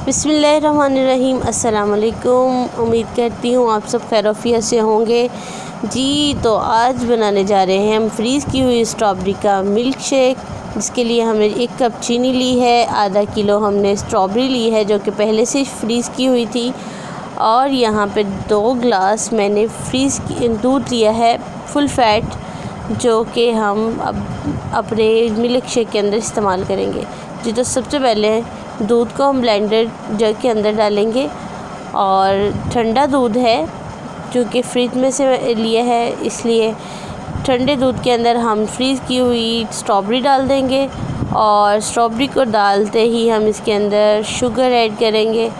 बिस्मिल्लाहिर्रहमानिर्रहीम। अस्सलाम वालेकुम। उम्मीद करती हूँ आप सब खैरियत से होंगे। जी तो आज बनाने जा रहे हैं हम फ्रीज़ की हुई स्ट्रॉबेरी का मिल्क शेक, जिसके लिए हमने 1 कप चीनी ली है, आधा किलो हमने स्ट्रॉबेरी ली है जो कि पहले से फ्रीज़ की हुई थी, और यहाँ पे 2 ग्लास मैंने फ्रीज़ की दूध लिया है फुल फैट, जो कि हम अब अपने मिल्क शेक के अंदर इस्तेमाल करेंगे। जी तो सबसे पहले दूध को हम ब्लेंडर जग के अंदर डालेंगे, और ठंडा दूध है क्योंकि फ्रिज में से लिया है, इसलिए ठंडे दूध के अंदर हम फ्रीज़ की हुई स्ट्रॉबेरी डाल देंगे, और स्ट्रॉबेरी को डालते ही हम इसके अंदर शुगर ऐड करेंगे।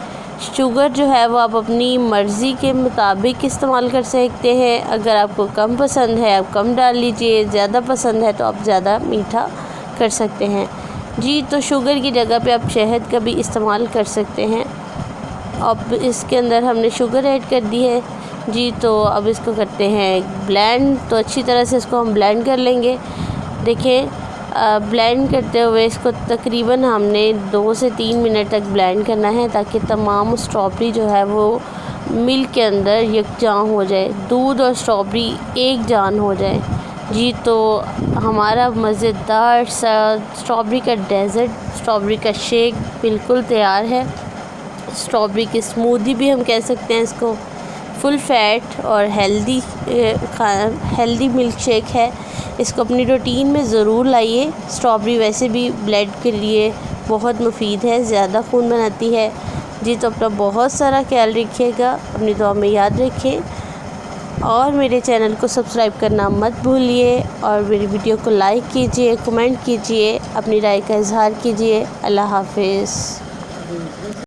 शुगर जो है वो आप अपनी मर्ज़ी के मुताबिक इस्तेमाल कर सकते हैं। अगर आपको कम पसंद है आप कम डाल लीजिए, ज़्यादा पसंद है तो आप ज़्यादा मीठा कर सकते हैं। जी तो शुगर की जगह पे आप शहद का भी इस्तेमाल कर सकते हैं। अब इसके अंदर हमने शुगर ऐड कर दी है। जी तो अब इसको करते हैं ब्लेंड। तो अच्छी तरह से इसको हम ब्लेंड कर लेंगे। देखें ब्लेंड करते हुए इसको तकरीबन हमने 2 से 3 मिनट तक ब्लेंड करना है, ताकि तमाम स्ट्रॉबेरी जो है वो मिल्क के अंदर यकजां हो जाए, दूध और स्ट्रॉबेरी एक जान हो जाए। जी तो हमारा मज़ेदार सा स्ट्रॉबेरी का डेज़र्ट, स्ट्रॉबेरी का शेक बिल्कुल तैयार है। स्ट्रॉबेरी की स्मूदी भी हम कह सकते हैं इसको। फुल फैट और हेल्दी मिल्क शेक है। इसको अपनी रूटीन में ज़रूर लाइए। स्ट्रॉबेरी वैसे भी ब्लड के लिए बहुत मुफीद है, ज़्यादा खून बनाती है। जी तो अपना बहुत सारा ख्याल रखिएगा, अपनी दुआ में याद रखें, और मेरे चैनल को सब्सक्राइब करना मत भूलिए, और मेरी वीडियो को लाइक कीजिए, कमेंट कीजिए, अपनी राय का इजहार कीजिए। अल्लाह हाफ़िज़।